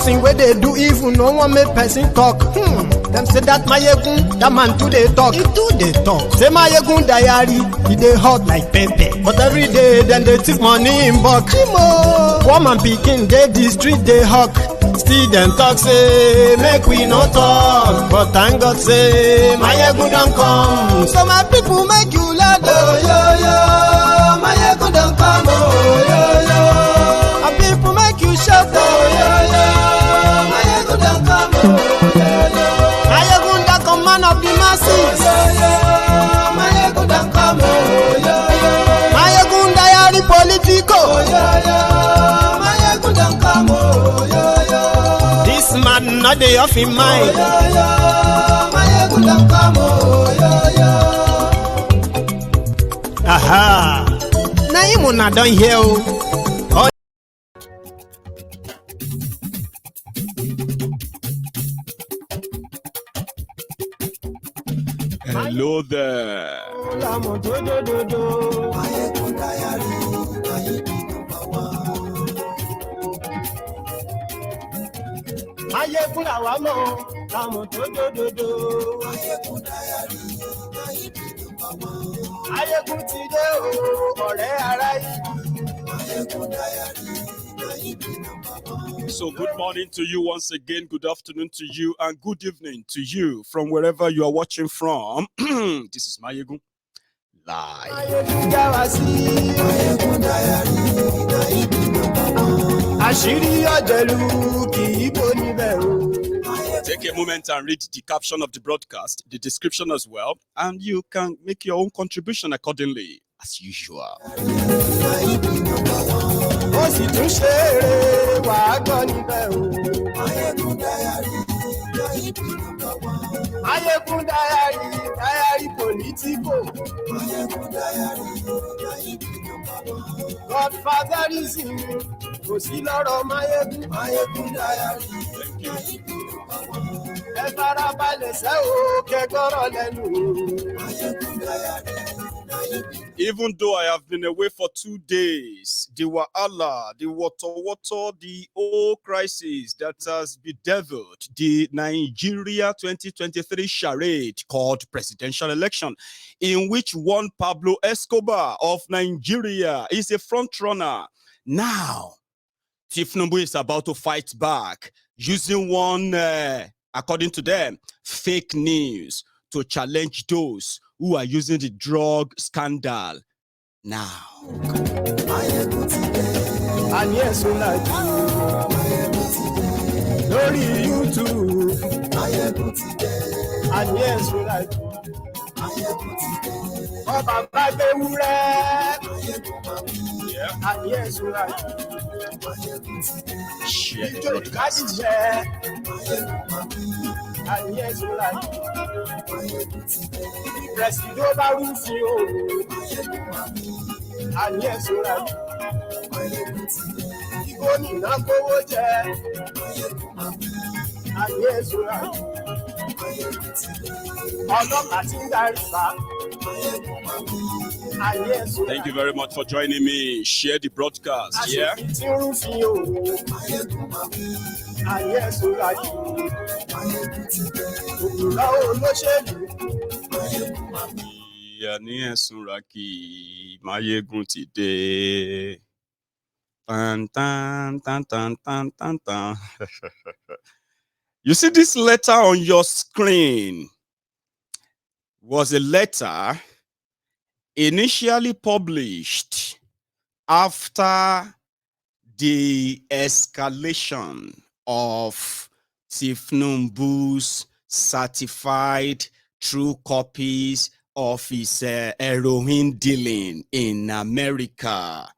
thing where they do even no one make person talk. Them say that Mayegun, that man too they talk. He too they talk. Say Mayegun diary, he they hot like pepper. But every day then they take money in bulk. Woman picking they the street they hawk. Still them talk say make we no talk. But thank God say Mayegun don't come. So my people make you laugh. Oh yo yo, Mayegun don't come. Oh yo yo, my people make you shout. Oh yo yo, Mayegun don't come. Oh yo yo, Mayegun the command of the masses. Oh yo yo, Mayegun don't come. Oh yo yo, Mayegun diary politico. Oh yo yo, Mayegun don't come. Oh yo yo, this man not dey off in mind. Oh yo yo, Mayegun don't come. Oh yo yo. Aha! Now him una don hear o. Hello there. Ayekun làwa mọ̀, làmọ̀ tó dòdòdò. Ayekun ti dé o, ọ̀rẹ́ ara yìí. So good morning to you once again, good afternoon to you, and good evening to you from wherever you are watching from. This is Mayegun live. Ayekun já wa sí. Ayekun diary, àṣírí ọ̀jẹ̀lú kì í bò níbẹ̀ o. Take a moment and read the caption of the broadcast, the description as well, and you can make your own contribution accordingly, as usual. Ó sì tún ṣe eré wàá gbọ́ níbẹ̀ o. Ayekun diary politico. Godfatherism kò sí lọ́rọ̀ Mayegun diary. Ẹ farabalẹ̀ sẹ́ o kẹ́gbọ́rọ̀ lẹ́nu. Even though I have been away for 2 days, the wahala, the water, the whole crisis that has bedeviled the Nigeria 2023 charade called presidential election, in which one Pablo Escobar of Nigeria is a front runner. Now, Tinubu is about to fight back using one, according to them, fake news to challenge those who are using the drug scandal now. And yes, Lórí YouTube. And yes, Ọba gbàgbé wúrẹ́. And yes, Share the broadcast. And yes, Presido Barufio. And yes, Igoni Nakowo jẹ. And yes, Ọlọ́pàá ti ń darí sá. Thank you very much for joining me. Share the broadcast. Yeah. Mayegun ti dé. Tan tan tan tan tan tan tan. You see this letter on your screen was a letter initially published after the escalation of Tinubu's certified true copies of his heroin dealing in America.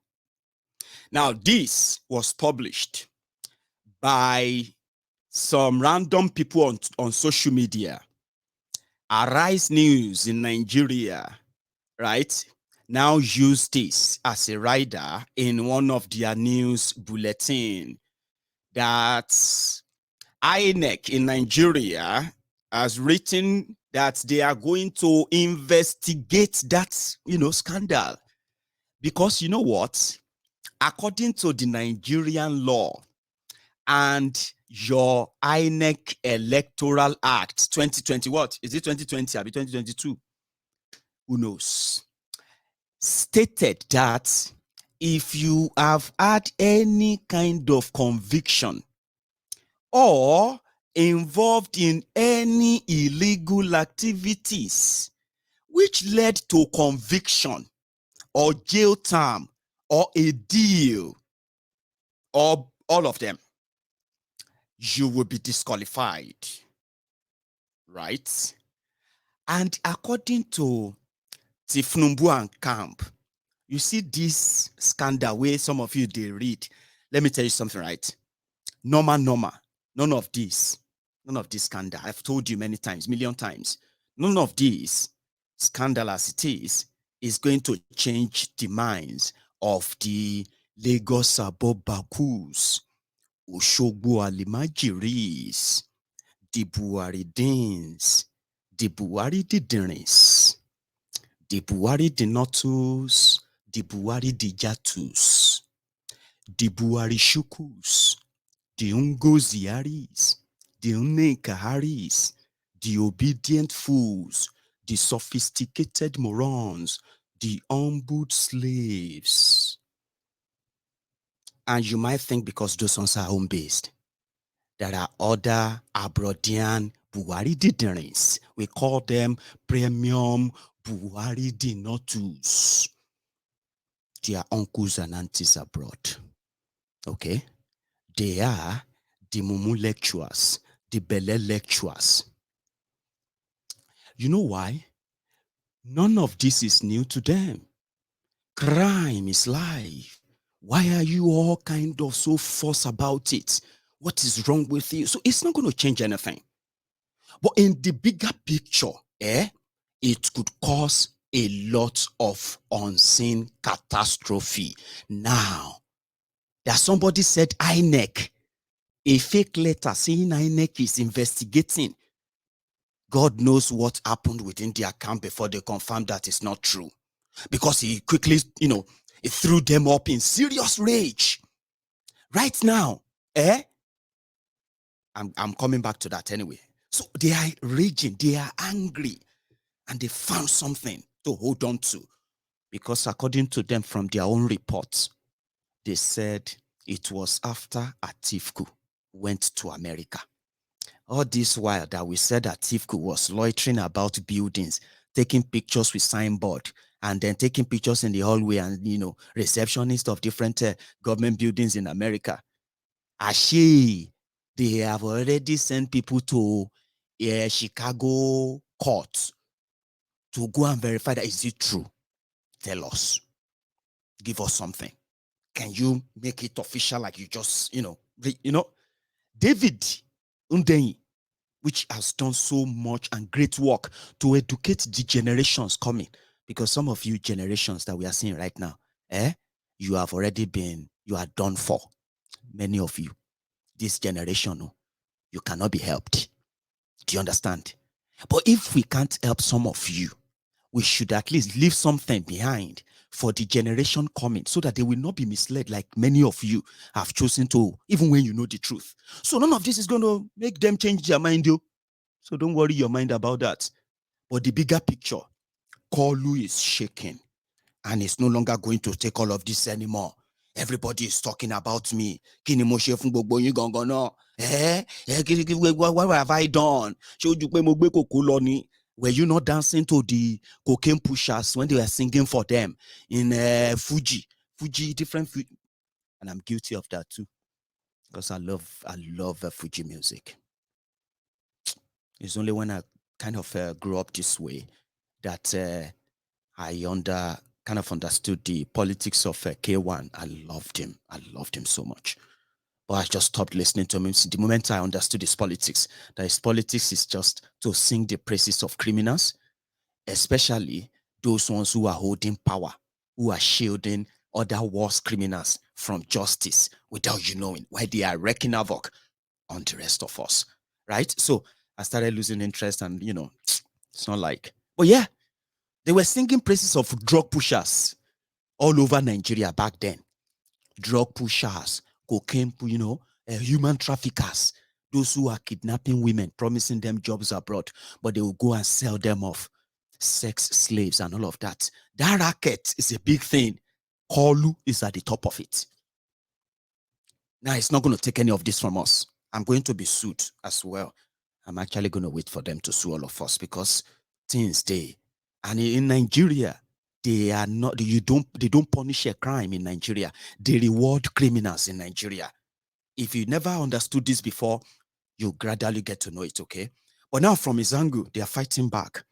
Now, this was published by some random people on social media. Arise News in Nigeria, right, now use this as a rider in one of their news bulletin that INEC in Nigeria has written that they are going to investigate that, scandal. Because you know what? According to the Nigerian law and your INEC Electoral Act 2020, what? Is it 2020 or 2022? Who knows? Stated that if you have had any kind of conviction or involved in any illegal activities which led to conviction or jail term or a deal or all of them, you will be disqualified, right? And according to Tinubu and Camp, you see this scandal where some of you, they read. Let me tell you something, right? Normal. None of this scandal. I've told you many times, million times. None of this scandal as it is going to change the minds of the Lagos Abobakus, Oshogbo Alimajiris, the Buhari Deans, the Buhari Didirins, the Buhari Dinotus, the Buhari Dijatus, the Buhari Shukus, the Ungoziaris, the Unnekaharis, the obedient fools, the sophisticated morons, the humbled slaves. And you might think because those ones are home-based, there are other Abrodian Buhari Didirins. We call them premium Buhari Dinotus. Their uncles and aunties abroad. Okay? They are the Mumu lecturers, the Bele lecturers. You know why? None of this is new to them. Crime is life. Why are you all kind of so fuss about it? What is wrong with you? So it's not going to change anything. But in the bigger picture, it could cause a lot of unseen catastrophe. Now, that somebody said INEC, a fake letter saying INEC is investigating. God knows what happened within the account before they confirmed that it's not true. Because he quickly, it threw them up in serious rage. Right now, I'm coming back to that anyway. So they are raging, they are angry, and they found something to hold on to. Because according to them, from their own reports, they said it was after Atiku went to America. All this while that we said that Atiku was loitering about buildings, taking pictures with signboard, and then taking pictures in the hallway and, receptionist of different government buildings in America. Ashe, they have already sent people to Chicago court to go and verify that is it true. Tell us. Give us something. Can you make it official like you just, David Undenyi, which has done so much and great work to educate the generations coming. Because some of you generations that we are seeing right now, you have already you are done for. Many of you, this generation, you cannot be helped. Do you understand? But if we can't help some of you, we should at least leave something behind for the generation coming so that they will not be misled like many of you have chosen to, even when you know the truth. So none of this is going to make them change their mind, yo. So don't worry your mind about that. But the bigger picture, Kolu is shaking and it's no longer going to take all of this anymore. Everybody is talking about me. What have I done? Were you not dancing to the cocaine pushers when they were singing for them in Fuji, different Fuji? And I'm guilty of that too, because I love Fuji music. It's only when I kind of grew up this way that I kind of understood the politics of K1. I loved him so much. But I just stopped listening to him. The moment I understood his politics, that his politics is just to sing the praises of criminals, especially those ones who are holding power, who are shielding other worse criminals from justice without you knowing, while they are wreaking havoc on the rest of us, right? So I started losing interest and, it's not like... But yeah, they were singing praises of drug pushers all over Nigeria back then. Drug pushers, cocaine, human traffickers. those who are kidnapping women, promising them jobs abroad, but they will go and sell them off, sex slaves and all of that. That racket is a big thing. Kolu is at the top of it. Now, it's not going to take any of this from us. I'm going to be sued as well. I'm actually going to wait for them to sue all of us because things they, and in Nigeria, they are not, they don't punish a crime in Nigeria. They reward criminals in Nigeria. If you never understood this before, you gradually get to know it, okay? But now from his angle, they are fighting back.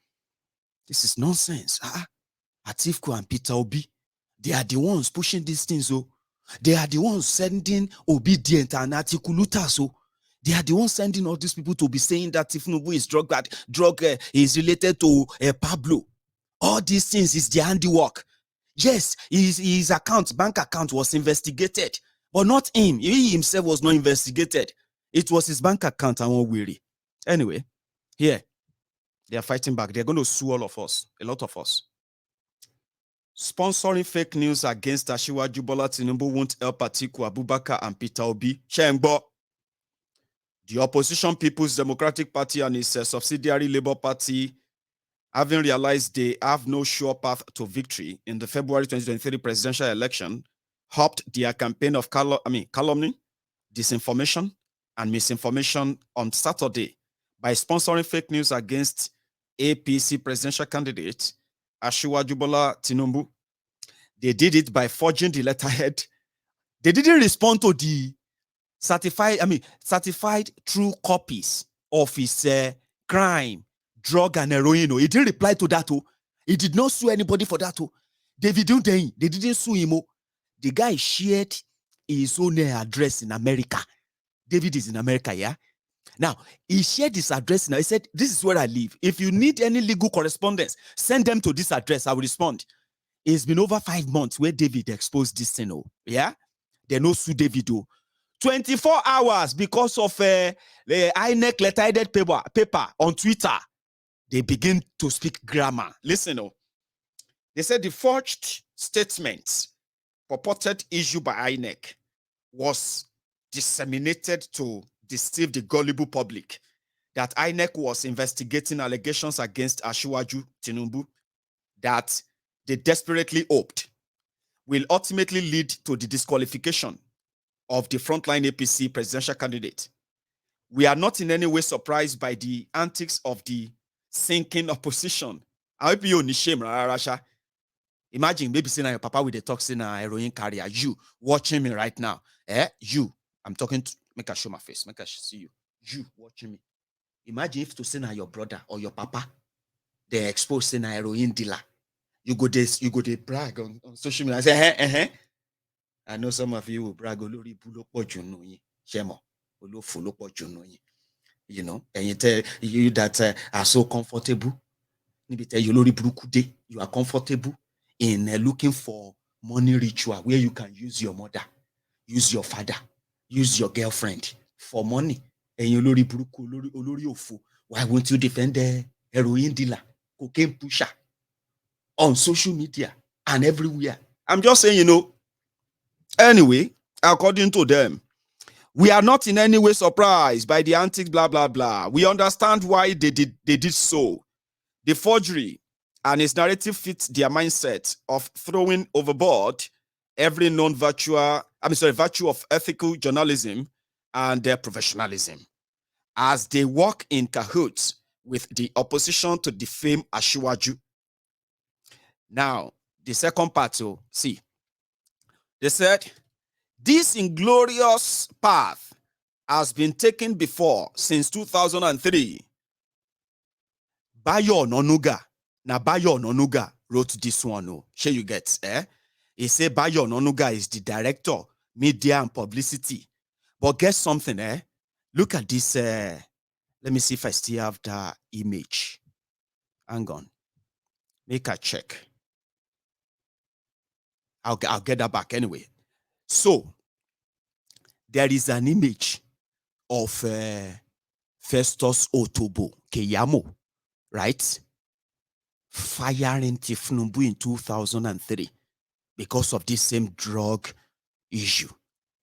This is nonsense. Atiku and Peter Obi, they are the ones pushing these things. Oh, they are the ones sending Obedient and Atiku Lutas. Oh, they are the ones sending all these people to be saying that Tinubu is drug is related to Pablo. All these things is their handiwork. Yes, his bank account was investigated, but not him. He himself was not investigated. It was his bank account and one weary. Anyway, here, they are fighting back. They're going to sue all of us, a lot of us. Sponsoring fake news against Asiwaju Bola Tinubu won't help Atiku Abubakar and Peter Obi. Shengbo. The opposition People's Democratic Party and its subsidiary Labour Party, having realized they have no sure path to victory in the February 2023 presidential election, hopped their campaign of calumny, disinformation, and misinformation on Saturday by sponsoring fake news against APC presidential candidate Asiwaju Bola Tinubu. They did it by forging the letterhead. They didn't respond to the certified true copies of his crime, drug, and heroin. He didn't reply to that. He did not sue anybody for that. They didn't sue him. The guy shared his own address in America. David is in America, yeah? Now, he shared his address. Now, he said, this is where I live. If you need any legal correspondence, send them to this address. I will respond. It's been over 5 months where David exposed this thing. Yeah? They no sue David. 24 hours because of the INEC letterheaded paper on Twitter. They begin to speak grammar. Listen. They said the forged statements purported issue by INEC was disseminated to deceive the gullible public that INEC was investigating allegations against Asiwaju Tinubu that they desperately hoped will ultimately lead to the disqualification of the frontline APC presidential candidate. We are not in any way surprised by the antics of the sinking opposition. I hope you only shame, Rasha. Imagine maybe saying your papa with the toxin heroin carrier. You watching me right now. You. I'm talking to make I show my face. Make I see you. You watching me. Imagine if to say your brother or your papa, they expose saying a heroin dealer. You go there brag on social media. I say, I know some of you will brag olori bulopo juno shemo olofu lopo juno you know, and you tell you that are so comfortable. You are comfortable in looking for money ritual where you can use your mother, use your father, use your girlfriend for money. And you olori ofu. Why won't you defend the heroin dealer, cocaine pusher on social media and everywhere? I'm just saying, Anyway, according to them, we are not in any way surprised by the antics, blah, blah, blah. We understand why they did so. The forgery and its narrative fits their mindset of throwing overboard every known virtue of ethical journalism and their professionalism, as they work in cahoots with the opposition to defame Asiwaju. Now, the second part, see, they said, this inglorious path has been taken before since 2003. Bayo Ononuga. Now, Bayo Ononuga wrote this one. Sure you get, He said Bayo Ononuga is the director, media and publicity. But guess something, Look at this. Let me see if I still have that image. Hang on. Make a check. I'll get that back anyway. So, there is an image of Festus Otobo Keyamo, right? Firing Tinubu in 2003 because of this same drug issue,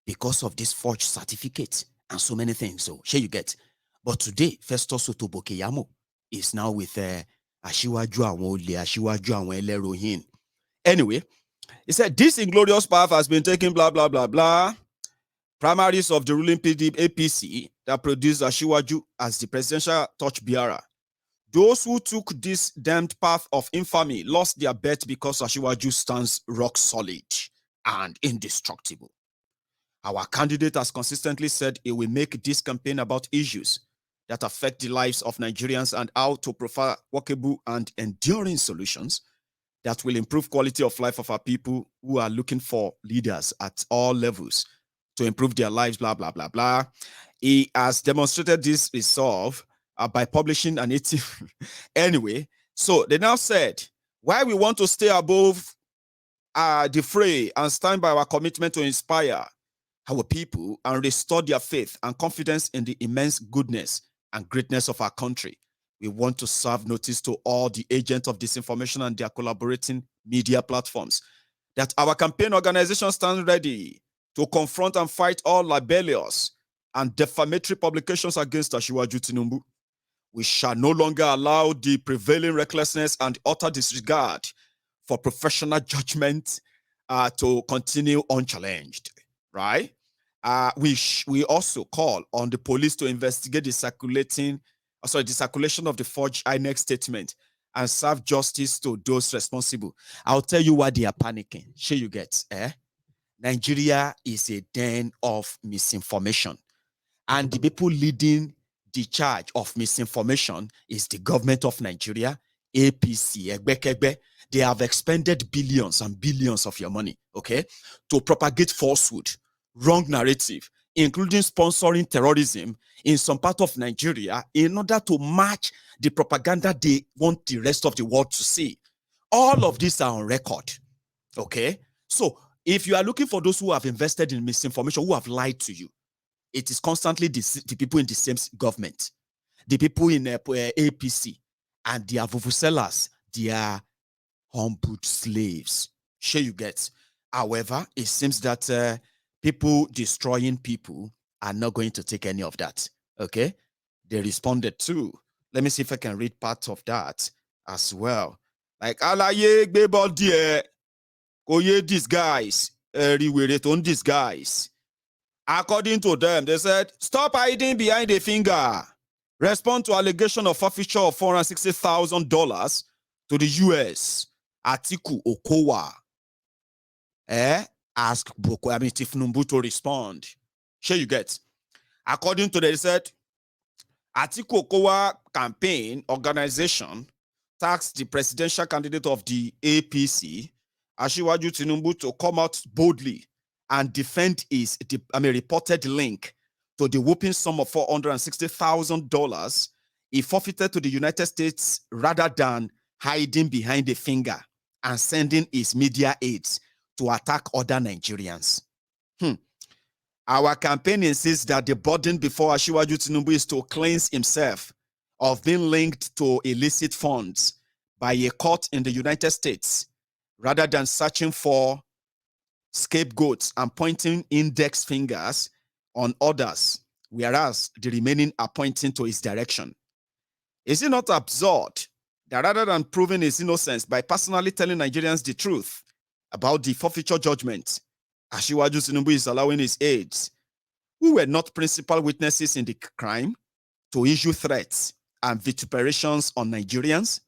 because of this forged certificate and so many things. So, sure you get. But today, Festus Otobo Keyamo is now with Ashiwaju Awon Ole, Ashiwaju Awon Elerohin. Anyway, he said, this inglorious path has been taken, blah, blah, blah, blah. Primaries of the ruling APC that produced Ashiwaju as the presidential torchbearer. Those who took this damned path of infamy lost their bet because Ashiwaju stands rock solid and indestructible. Our candidate has consistently said he will make this campaign about issues that affect the lives of Nigerians and how to provide workable and enduring solutions that will improve quality of life of our people who are looking for leaders at all levels to improve their lives, blah, blah, blah, blah. He has demonstrated this resolve by publishing an 18. Anyway, so they now said, why we want to stay above the fray and stand by our commitment to inspire our people and restore their faith and confidence in the immense goodness and greatness of our country. We want to serve notice to all the agents of disinformation and their collaborating media platforms that our campaign organization stands ready to confront and fight all libelous and defamatory publications against Ashiwaju Tinubu. We shall no longer allow the prevailing recklessness and utter disregard for professional judgment to continue unchallenged, right? We also call on the police to investigate the circulation of the forged INEC statement and serve justice to those responsible. I'll tell you why they are panicking. Sure you get, Nigeria is a den of misinformation, and the people leading the charge of misinformation is the government of Nigeria, APC, Egbekegbe. They have expended billions and billions of your money, okay, to propagate falsehood, wrong narrative, including sponsoring terrorism in some part of Nigeria in order to match the propaganda they want the rest of the world to see. All of these are on record, okay? So if you are looking for those who have invested in misinformation, who have lied to you, it is constantly the people in the same government, the people in APC, and their vuvuzelas, their humbled slaves. Sure you get. However, it seems that people destroying people are not going to take any of that. Okay? They responded too. Let me see if I can read part of that as well. Like, alaye gbebo die, koye disguise, these guys. According to them, they said, stop hiding behind a finger. Respond to allegation of forfeiture of $460,000 to the US. Atiku Okowa asked Tinubu to respond. Sure you get. According to them, they said, Atiku Okowa campaign organization tasked the presidential candidate of the APC, Ashiwaju Tinubu, to come out boldly and defend his reported link to the whooping sum of $460,000 he forfeited to the United States rather than hiding behind a finger and sending his media aides to attack other Nigerians. Our campaign insists that the burden before Ashiwaju Tinubu is to cleanse himself of being linked to illicit funds by a court in the United States rather than searching for scapegoats and pointing index fingers on others, whereas the remaining are pointing to his direction. Is it not absurd that rather than proving his innocence by personally telling Nigerians the truth about the forfeiture judgment, Ashiwaju Tinubu is allowing his aides, who were not principal witnesses in the crime, to issue threats and vituperations on Nigerians?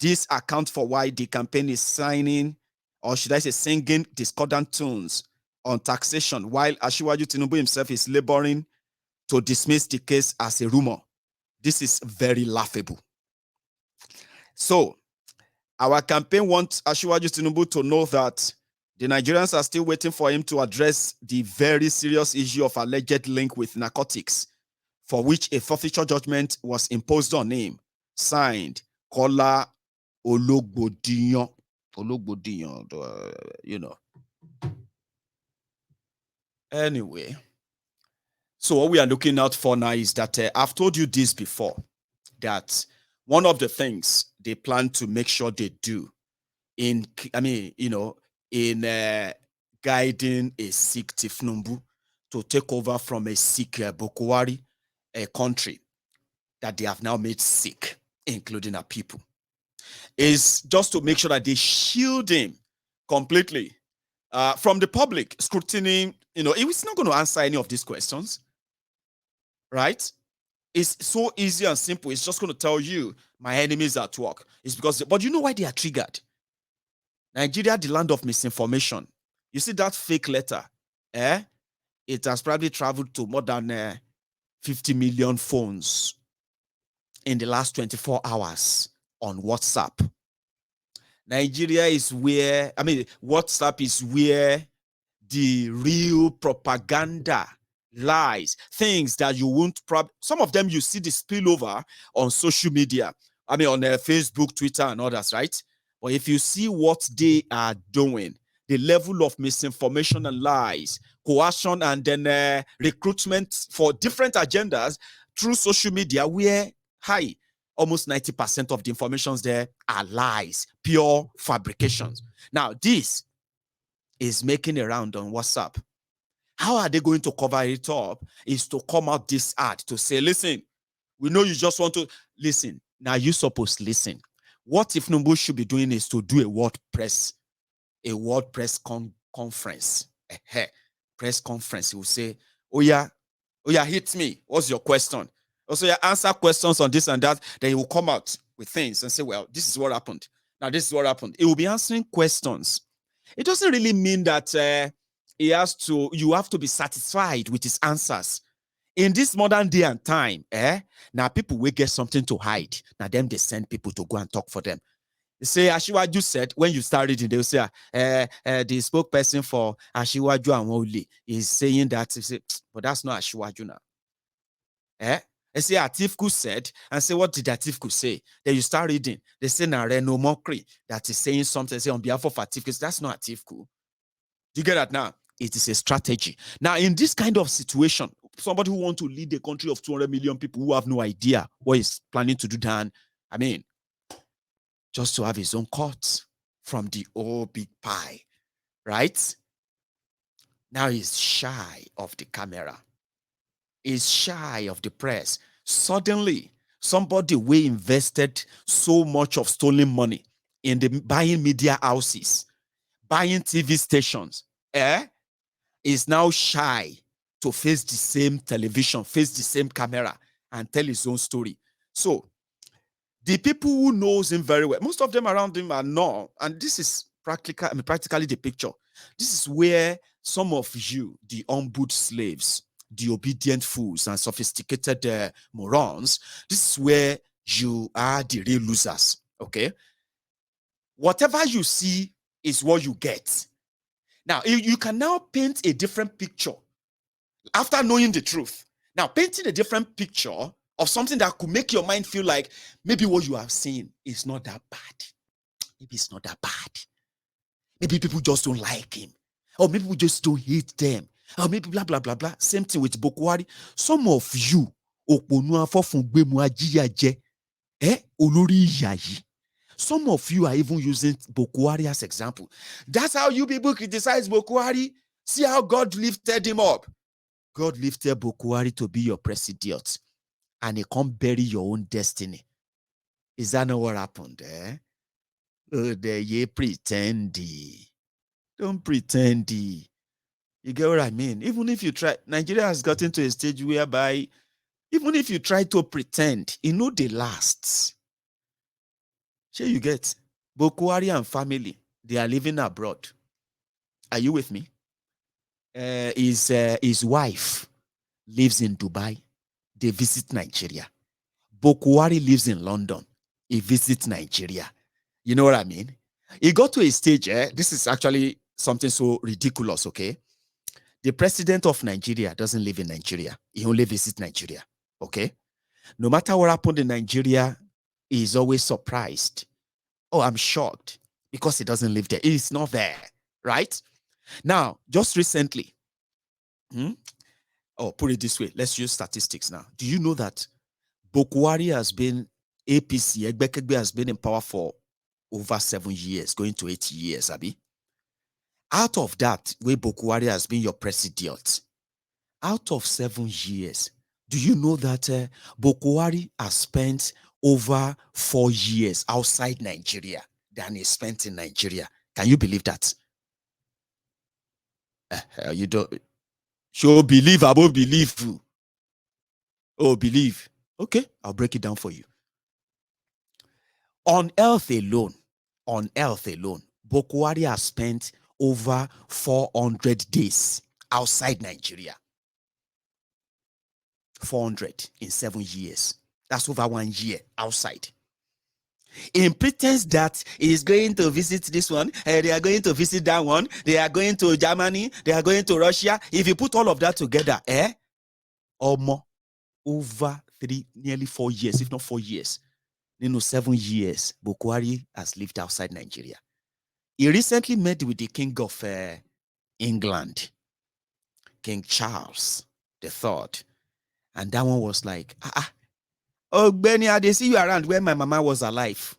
This accounts for why the campaign is singing discordant tunes on taxation, while Ashiwaju Tinubu himself is laboring to dismiss the case as a rumor. This is very laughable. So, our campaign wants Ashiwaju Tinubu to know that the Nigerians are still waiting for him to address the very serious issue of alleged link with narcotics, for which a forfeiture judgment was imposed on him. Signed, Kola Ologbodiyan. Anyway, so what we are looking out for now is that I've told you this before, that one of the things they plan to make sure they do in guiding a sick Tinubu to take over from a sick Bokwari, a country that they have now made sick, including our people, is just to make sure that they shield him completely from the public scrutiny. It's not going to answer any of these questions, right? It's so easy and simple. It's just going to tell you my enemies are at work. It's because, but you know why they are triggered? Nigeria, the land of misinformation. You see that fake letter, it has probably traveled to more than 50 million phones in the last 24 hours on WhatsApp. Nigeria is where, WhatsApp is where the real propaganda lies, things that you won't some of them you see the spillover on social media, on Facebook, Twitter, and others, right? But if you see what they are doing, the level of misinformation and lies, coercion, and then recruitment for different agendas through social media, where almost 90% of the informations there are lies, pure fabrications. Now, this is making a round on WhatsApp. How are they going to cover it up? Is to come out this ad to say, listen, we know you just want to listen. Now you supposed to listen. What if Tinubu should be doing is to do a WordPress conference. Press conference. He will say, oh yeah, hit me. What's your question? Also, answer questions on this and that. Then he will come out with things and say, well, this is what happened. Now, this is what happened. He will be answering questions. It doesn't really mean that you have to be satisfied with his answers. In this modern day and time, now people will get something to hide. Now them, they send people to go and talk for them. They say, Ashiwaju said, when you start reading, they'll say, the spokesperson for Ashiwaju and Wole is saying that, but that's not Ashiwaju now. They say Atiku said, and say, what did Atiku say? Then you start reading. They say Ronu Mokri that is saying something, say on behalf of Atiku. That's not Atiku. Do you get that now? It is a strategy. Now, in this kind of situation, somebody who wants to lead a country of 200 million people who have no idea what he's planning to do, Dan, just to have his own cut from the old big pie, right? Now he's shy of the camera. Is shy of the press. Suddenly, somebody we invested so much of stolen money in the buying media houses, buying TV stations, is now shy to face the same television, face the same camera, and tell his own story. So, the people who knows him very well, most of them around him are not, and this is practically the picture. This is where some of you, the humbled slaves, the obedient fools and sophisticated morons, this is where you are the real losers, okay? Whatever you see is what you get. Now, you can now paint a different picture after knowing the truth. Now, painting a different picture of something that could make your mind feel like maybe what you have seen is not that bad. Maybe it's not that bad. Maybe people just don't like him. Or maybe we just don't hate them. Or maybe blah, blah, blah, blah. Same thing with Bokwari. Some of you, some of you are even using Bokwari as example. That's how you people criticize Bokwari. See how God lifted him up. God lifted Bokwari to be your president. And he can't bury your own destiny. Is that not what happened? Oh, there ye pretend. Don't pretend. You get what I mean? Even if you try, Nigeria has gotten to a stage whereby even if you try to pretend, it know they last. Sure, you get Bokwari and family, they are living abroad. Are you with me? His wife lives in Dubai. They visit Nigeria. Bokwari lives in London. He visits Nigeria. You know what I mean? He got to a stage, this is actually something so ridiculous, okay? The president of Nigeria doesn't live in Nigeria. He only visits Nigeria, okay? No matter what happened in Nigeria, he is always surprised. Oh, I'm shocked because he doesn't live there. He's not there, right? Now, just recently, put it this way. Let's use statistics now. Do you know that Bokwari has been, APC, Egbekegbe has been in power for over 7 years, going to 8 years, Abi? Out of that, where Bokwari has been your president, Out of 7 years, do you know that Bokwari has spent over 4 years outside Nigeria than he spent in Nigeria? Can you believe that? You don't. Sure, believe, I won't believe. Oh, believe. Okay, I'll break it down for you. On health alone, Bokwari has spent over 400 days outside Nigeria. 400 in 7 years. That's over 1 year outside. In pretense that he is going to visit this one, they are going to visit that one, they are going to Germany, they are going to Russia. If you put all of that together, or more, over nearly 4 years, if not 4 years, 7 years, Bokwari has lived outside Nigeria. He recently met with the King of England, King Charles III, and that one was like, oh, Benny, I see you around where my mama was alive.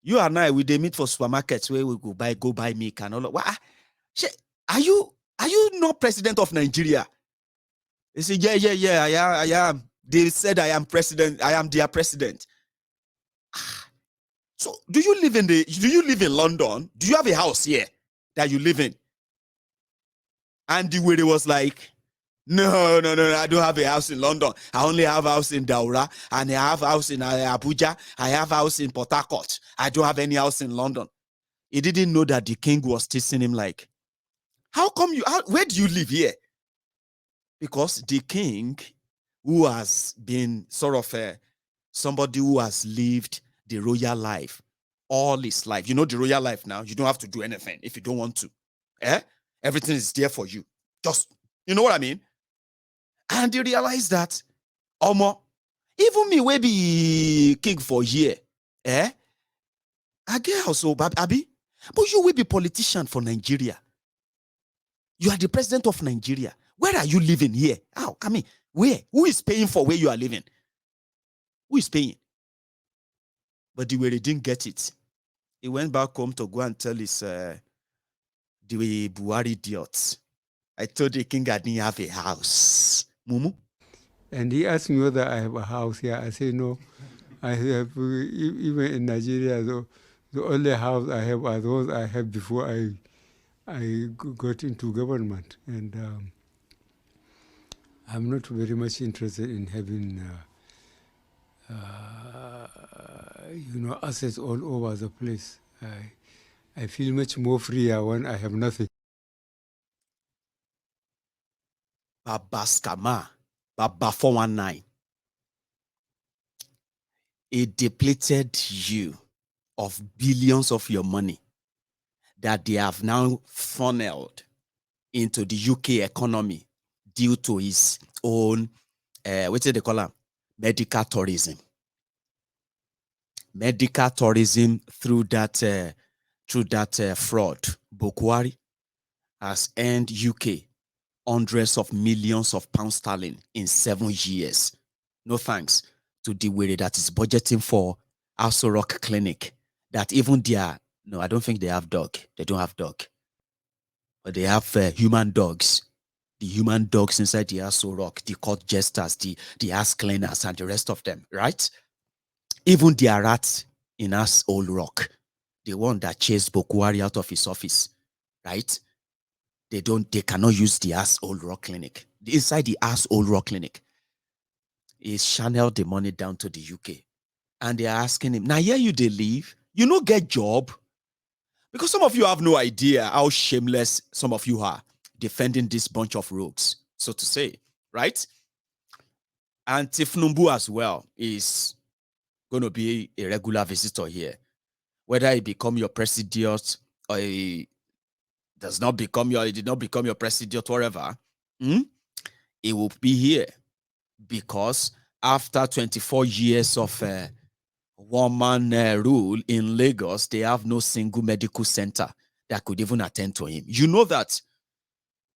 You and I, we meet for supermarkets where we go buy milk and all of that. Are you not president of Nigeria? They say, yeah, I am. They said I am president. I am their president. So do you live in London? Do you have a house here that you live in? And the way it was like, no, I don't have a house in London. I only have a house in Daura, and I have a house in Abuja. I have a house in Port Harcourt. I don't have any house in London. He didn't know that the king was teasing him like, how come where do you live here? Because the king, who has been sort of somebody who has lived the royal life all his life. You know the royal life now. You don't have to do anything if you don't want to. Everything is there for you. Just, you know what I mean? And they realize that, even me will be king for a year. I get also, Abi, but you will be politician for Nigeria. You are the president of Nigeria. Where are you living here? How? I mean, where? Who is paying for where you are living? Who is paying? But the way he didn't get it, he went back home to go and tell his the Buhari idiots. I told the king I didn't have a house. Mumu? And he asked me whether I have a house here. I said, no, I have, even in Nigeria, the only house I have are those I had before I got into government. And I'm not very much interested in having, assets all over the place. I feel much more freer when I have nothing. Baba Scammer, Baba 419. It depleted you of billions of your money that they have now funneled into the UK economy due to his own, what do they call it? Medical tourism. Medical tourism through that fraud. Bokwari has earned UK hundreds of millions of pounds sterling in 7 years. No thanks to the way that is budgeting for Aso Rock Clinic. That even no, I don't think they have dog. They don't have dog. But they have human dogs. The human dogs inside the Aso Rock, the court jesters, the ass cleaners, and the rest of them, right? Even the rats in Ass Old Rock, the one that chased Bokwari out of his office, right? They cannot use the Ass Old Rock Clinic. Inside the Ass Old Rock Clinic, he's channeled the money down to the UK. And they're asking him, now here you they leave, you no get job. Because some of you have no idea how shameless some of you are defending this bunch of rogues, so to say, right? And Tinubu as well is going to be a regular visitor here. Whether he become your president or he did not become your president, whatever, he will be here because after 24 years of one-man rule in Lagos, they have no single medical center that could even attend to him. You know that.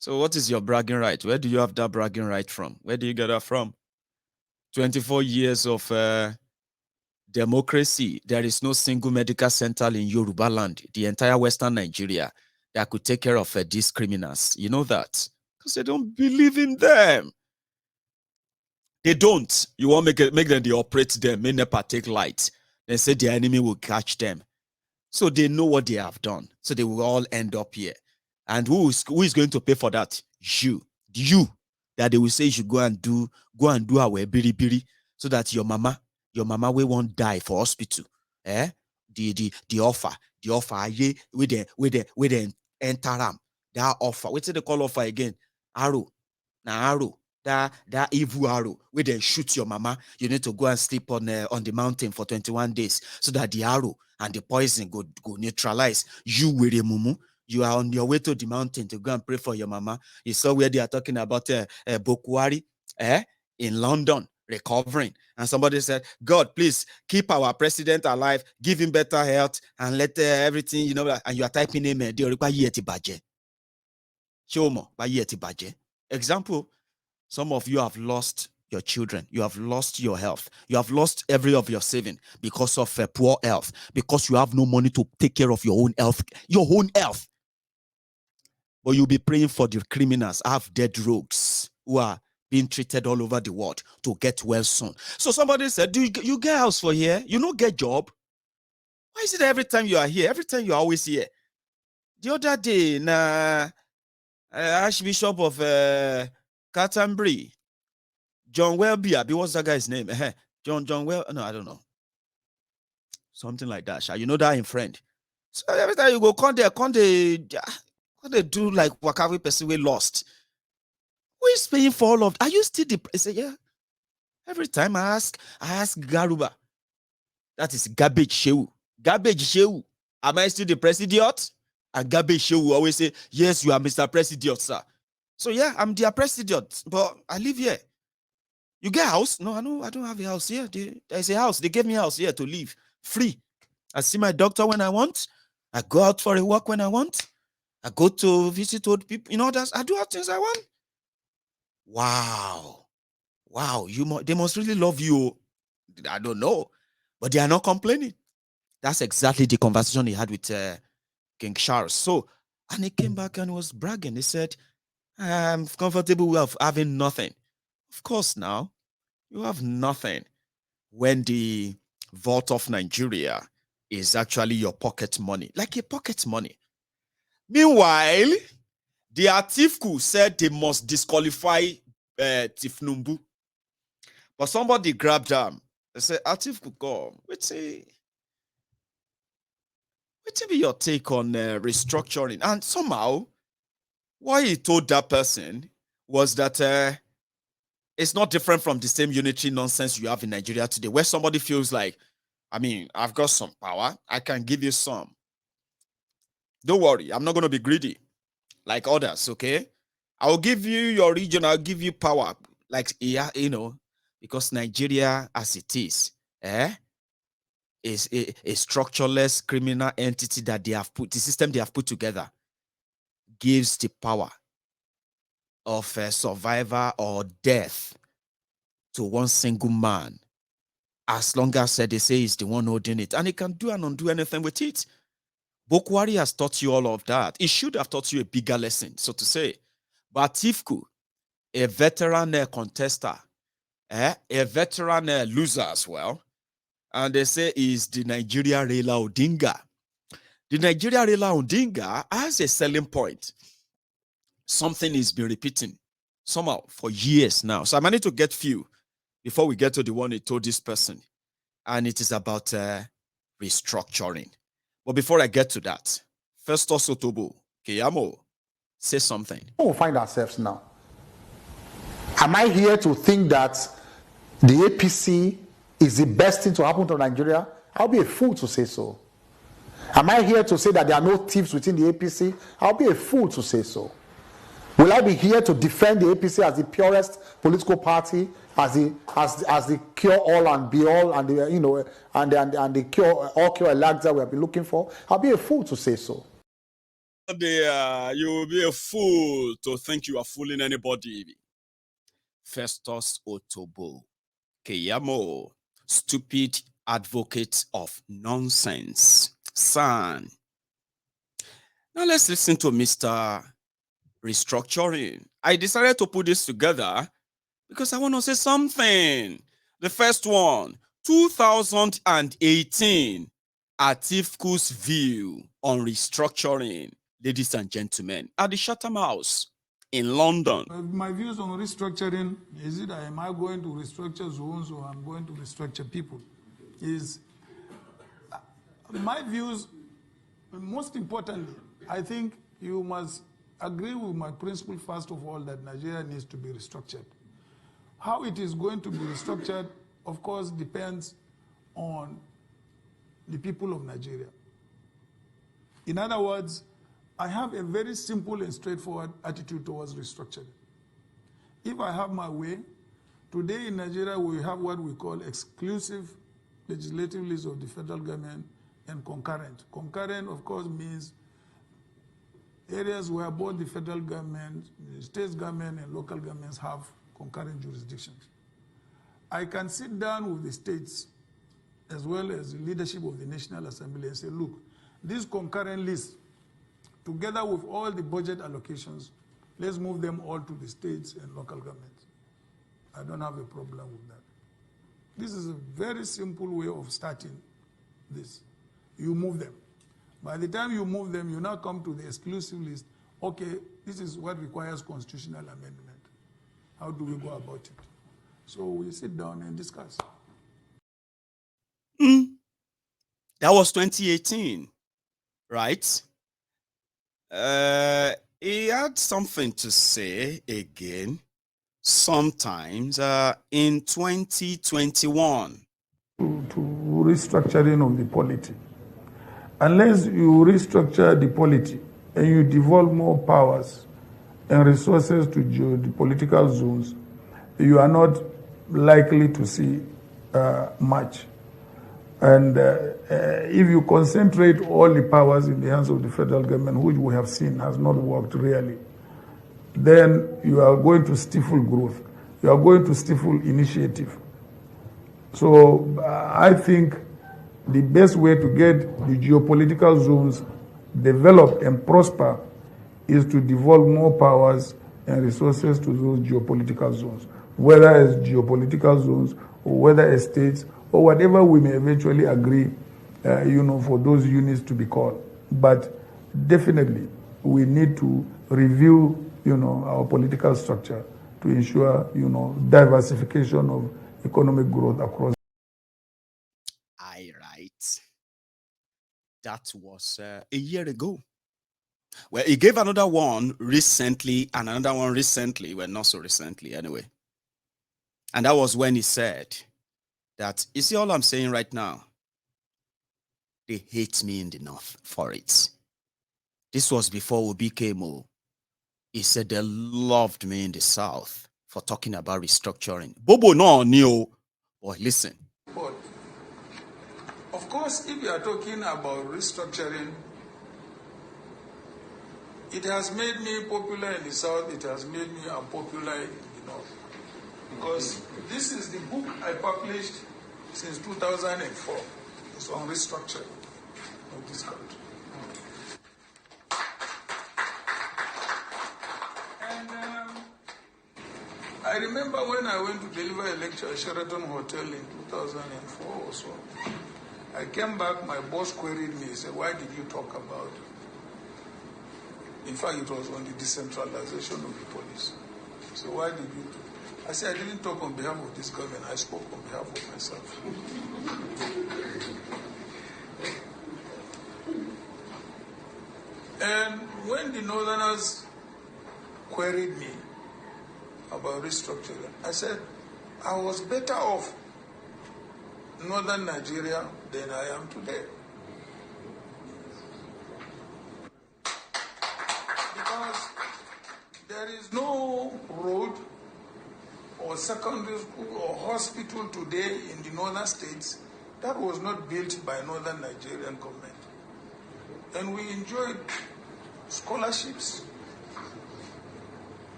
So what is your bragging right? Where do you have that bragging right from? Where do you get that from? 24 years of democracy. There is no single medical center in Yoruba land, the entire Western Nigeria, that could take care of these criminals. You know that. Because they don't believe in them. They don't. You want to make them, they operate them, make them partake light. They say the enemy will catch them. So they know what they have done. So they will all end up here. And who is going to pay for that? You. That they will say you should go and do our biri so that your mama will won't die for hospital. The offer ye with the enter them. That offer. What's they call offer again? Arrow. Now arrow. That evil arrow where they shoot your mama, you need to go and sleep on the mountain for 21 days so that the arrow and the poison go neutralize. You with a mumu, you are on your way to the mountain to go and pray for your mama. You saw where they are talking about Bokwari in London recovering, and somebody said, God, please keep our president alive, give him better health, and let everything, and you are typing him example. Some of you have lost your children. You have lost your health. You have lost every of your saving because of poor health, because you have no money to take care of your own health. But you'll be praying for the criminals, half dead rogues who are being treated all over the world to get well soon. So somebody said, do you get house for here? You don't get job? Why is it every time you are here? Every time you're always here? The other day, Archbishop of Canterbury, John Welby, what's that guy's name? John Well, no, I don't know. Something like that. You know that in friend. So every time you go, can't they do like wakawi person we lost? Who is paying for all of? Are you still the? I say, yeah. Every time I ask Garuba, that is garbage show. Am I still the president? And garbage show will always say, yes, you are Mr. President, sir. So yeah, I'm their president, but I live here. You get a house? No, I don't have a house here. There's a house. They gave me a house here to live free. I see my doctor when I want. I go out for a walk when I want. I go to visit old people. I do all things I want. Wow. They must really love you. I don't know, but they are not complaining. That's exactly the conversation he had with King Charles. So, and he came back and was bragging. He said, I'm comfortable with having nothing. Of course, now you have nothing when the vault of Nigeria is actually your pocket money, like a pocket money. Meanwhile, the Atiku said they must disqualify Tinubu. But somebody grabbed them. They said, Atiku, come. What's be your take on restructuring? And somehow, what he told that person was that it's not different from the same unitary nonsense you have in Nigeria today, where somebody feels like, I've got some power. I can give you some. Don't worry. I'm not going to be greedy like others, okay? I'll give you your region. I'll give you power. Like, yeah, because Nigeria as it is a structureless criminal entity that the system they have put together gives the power of a survivor or death to one single man, as long as they say he's the one holding it, and he can do and undo anything with it. Bokwari has taught you all of that. It should have taught you a bigger lesson, so to say. But Atiku, a veteran contester, a veteran loser as well, and they say is the Nigeria Raila Odinga. The Nigeria Raila Odinga has a selling point. Something he's been repeating somehow for years now. So I managed to get few before we get to the one he told this person. And it is about restructuring. But before I get to that, Festus Otobo, Keyamo, say something. Where we find ourselves now? Am I here to think that the APC is the best thing to happen to Nigeria? I'll be a fool to say so. Am I here to say that there are no thieves within the APC? I'll be a fool to say so. Will I be here to defend the APC as the purest political party, as the cure all and be all, and the and the cure all cure elixir we have been looking for? I'll be a fool to say so. You will be a fool to think you are fooling anybody. Festus Otobo, Keyamo, stupid advocate of nonsense. Son. Now let's listen to Mr. restructuring. I decided to put this together because I want to say something. The first one, 2018, Atiku's view on restructuring, ladies and gentlemen, at the Chatham House in London. My views on restructuring is it am I going to restructure zones or I'm going to restructure people? Is my views, most importantly, I think you must agree with my principle, first of all, that Nigeria needs to be restructured. How it is going to be restructured, of course, depends on the people of Nigeria. In other words, I have a very simple and straightforward attitude towards restructuring. If I have my way, today in Nigeria we have what we call exclusive legislative list of the federal government and concurrent. Concurrent, of course, means areas where both the federal government, the state government, and local governments have concurrent jurisdictions. I can sit down with the states as well as the leadership of the National Assembly and say, look, this concurrent list, together with all the budget allocations, let's move them all to the states and local governments. I don't have a problem with that. This is a very simple way of starting this. You move them. By the time you move them, you now come to the exclusive list. Okay, this is what requires constitutional amendment. How do we go about it? So we sit down and discuss. That was 2018, right? He had something to say again sometimes in 2021. To restructuring of the polity. Unless you restructure the polity and you devolve more powers and resources to the political zones, you are not likely to see much. And if you concentrate all the powers in the hands of the federal government, which we have seen has not worked really, then you are going to stifle growth. You are going to stifle initiative. So I think the best way to get the geopolitical zones developed and prosper is to devolve more powers and resources to those geopolitical zones, whether as geopolitical zones or whether as states or whatever we may eventually agree, for those units to be called. But definitely, we need to review, our political structure to ensure, diversification of economic growth across. Right. That was a year ago. Well, he gave another one recently and another one recently. Well, not so recently anyway. And that was when he said that, you see all I'm saying right now? They hate me in the north for it. This was before we became. He said they loved me in the south for talking about restructuring. Bobo no new. But listen. But of course, if you are talking about restructuring, it has made me popular in the south, it has made me unpopular in the north. Because this is the book I published since 2004. It's on restructuring of this country. And I remember when I went to deliver a lecture at Sheraton Hotel in 2004 or so. I came back, my boss queried me, he said, why did you talk about it? In fact, it was on the decentralization of the police. So why did you talk? I said, I didn't talk on behalf of this government, I spoke on behalf of myself. And when the Northerners queried me about restructuring, I said, I was better off Northern Nigeria than I am today. Because there is no road or secondary school or hospital today in the northern states that was not built by Northern Nigerian government. And we enjoyed scholarships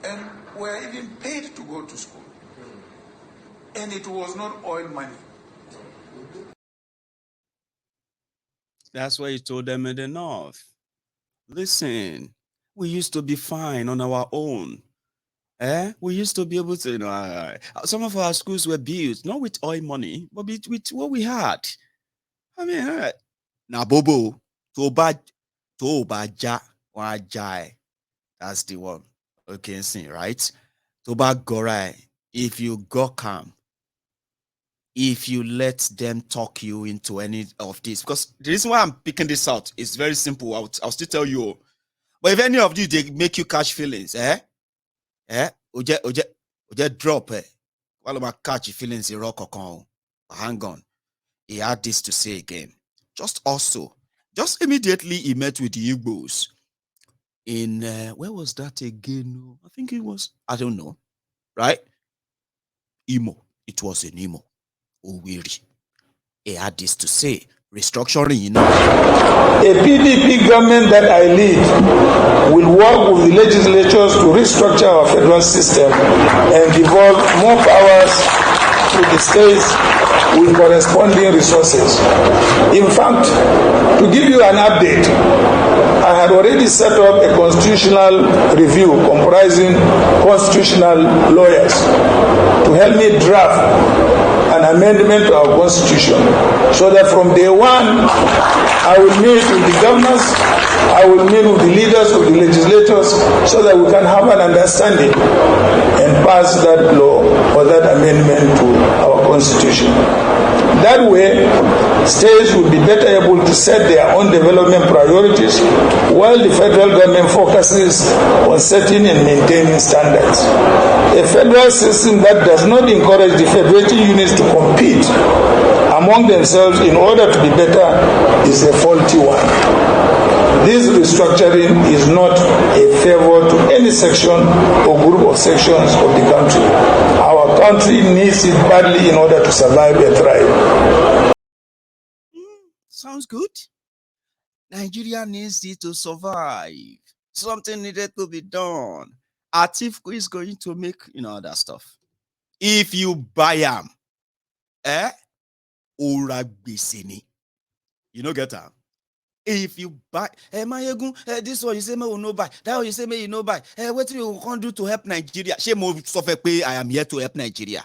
and were even paid to go to school. And it was not oil money. That's what he told them in the north. Listen, we used to be fine on our own. We used to be able to, some of our schools were built, not with oil money, but with what we had. I mean, now Bobo, Toba Ja, Wajai. That's the one. Okay, see, right? Toba Gorai, if you go calm, if you let them talk you into any of this, because the reason why I'm picking this out is very simple. I'll still tell you. But if any of you, they make you catch feelings, Oje drop, while I catch feelings, hang on. He had this to say again. Just immediately he met with the Igbos in, where was that again? I think it was, I don't know, right? Imo. It was in Imo. Uwiri. He had this to say. Restructuring, A PDP government that I lead will work with the legislatures to restructure our federal system and devolve more powers to the states with corresponding resources. In fact, to give you an update, I had already set up a constitutional review comprising constitutional lawyers to help me draft an amendment to our constitution, so that from day one, I will meet with the governors, I will meet with the leaders of the legislators, so that we can have an understanding and pass that law or that amendment to our constitution. That way, states will be better able to set their own development priorities, while the federal government focuses on setting and maintaining standards. A federal system that does not encourage the federating units to compete among themselves in order to be better is a faulty one. This restructuring is not a favor to any section or group of sections of the country. Our country needs it badly in order to survive and thrive. Sounds good. Nigeria needs it to survive. Something needed to be done. Atiku is going to make, that stuff. If you buy them, ora bisini. You know, get them. If you buy, this one you say me will no buy, that one you say me you no buy. What you can do to help Nigeria? I am here to help Nigeria.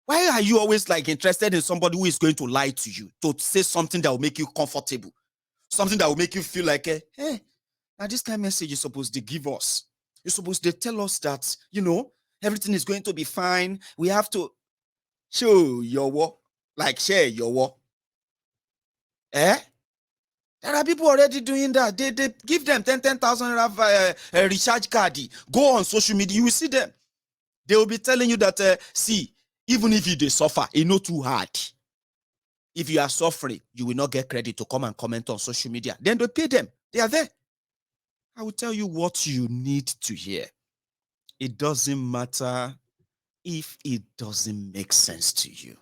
Why are you always interested in somebody who is going to lie to you, to say something that will make you comfortable, something that will make you feel like, hey, now this kind of message you're supposed to give us. You're supposed to tell us that, everything is going to be fine. We have to show your work, share your work. There are people already doing that. They give them 10,000 recharge card. Go on social media, you will see them. They will be telling you that, see, even if you suffer, it's not too hard. If you are suffering, you will not get credit to come and comment on social media. Then they pay them. They are there. I will tell you what you need to hear. It doesn't matter if it doesn't make sense to you.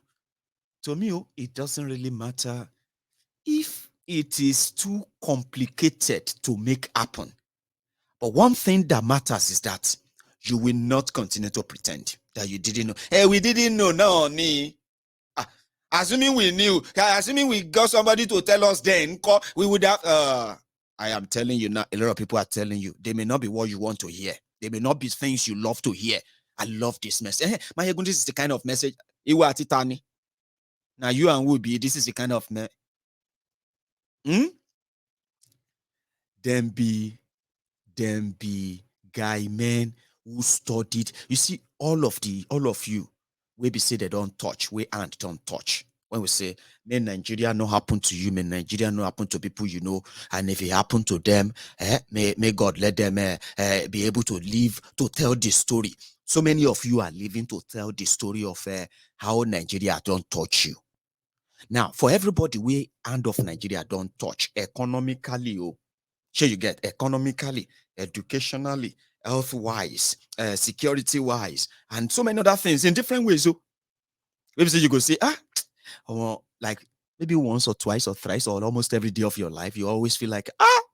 To me, it doesn't really matter if it is too complicated to make happen. But one thing that matters is that you will not continue to pretend that you didn't know. Hey, we didn't know, no, me. Assuming we knew, assuming we got somebody to tell us then, we would have, I am telling you now, a lot of people are telling you, they may not be what you want to hear. They may not be things you love to hear. I love this message. Hey, my God, this is the kind of message. Now you and Woody, this is the kind of message. Them be guy men who studied. You see, all of you, we be say they don't touch, we and don't touch. When we say, may Nigeria not happen to you, may Nigeria not happen to people you know, and if it happen to them, may God let them be able to live to tell the story. So many of you are living to tell the story of how Nigeria don't touch you. Now, for everybody, we hand of Nigeria don't touch economically. Sure, you get economically, educationally, health-wise, security-wise, and so many other things in different ways. So maybe you go say, like maybe once or twice or thrice or almost every day of your life, you always feel like,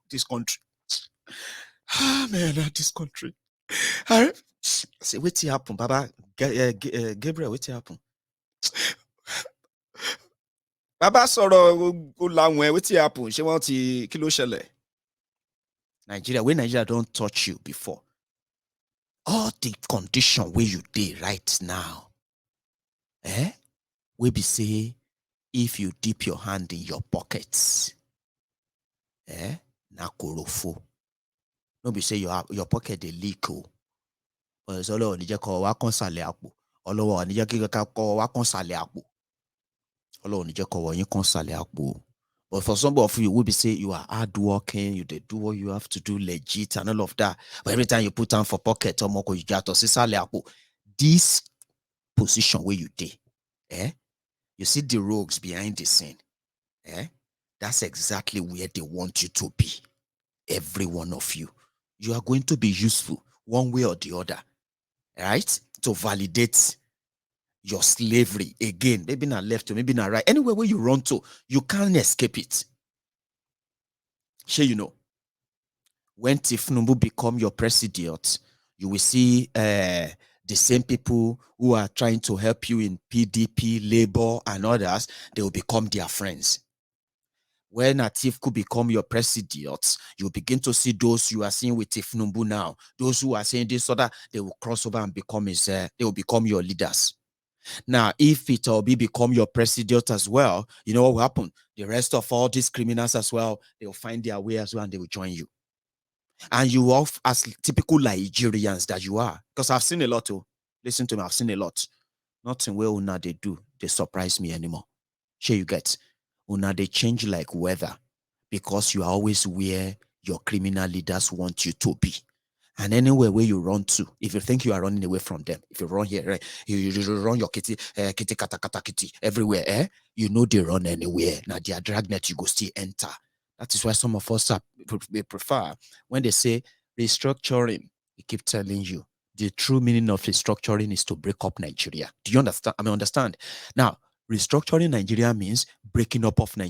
this country. Man, this country. All right. Say, what's happen, Baba? Gabriel, what's happen? Baba sọ̀rọ̀ go láwọn what's happen? Ṣé wọ́n ti kí ló ṣẹlẹ̀? Nigeria, when Nigeria don't touch you before, all the condition where you did right now, we be say, if you dip your hand in your pockets, na korofo. No be say your pocket they leak. But it's all on the wa konsale apo. All on the jeko wa konsale apo. All on the jeko wa yin konsale apo. But for some of you, will be say you are hardworking, you they do what you have to do legit and all of that. But every time you put on for pocket or moko you jato sisale apo. This position where you did, you see the rogues behind the scene, that's exactly where they want you to be. Every one of you. You are going to be useful one way or the other, right? To validate your slavery again. Maybe not left or maybe not right. Anywhere where you run to, you can't escape it. Sure, you know, when Tinubu become your president, you will see the same people who are trying to help you in PDP, Labour, and others, they will become their friends. When Atiku become your president, you begin to see those you are seeing with Tinubu now. Those who are saying this or that, they will cross over and become they will become your leaders. Now, if it will become your president as well, you know what will happen? The rest of all these criminals as well, they will find their way as well and they will join you. And you are as typical Nigerians that you are, because I've seen a lot. Listen to me, I've seen a lot. Nothing well now they do, they surprise me anymore. Sure, you get. Una they change like weather because you are always where your criminal leaders want you to be. And anywhere where you run to, if you think you are running away from them, if you run here, right, you run your kitty, kata kata kitty everywhere, you know they run anywhere. Now their dragnet you go still enter. That is why some of us prefer when they say restructuring. We keep telling you the true meaning of restructuring is to break up Nigeria. Do you understand? I mean, understand now. Restructuring Nigeria means breaking up of Nigeria.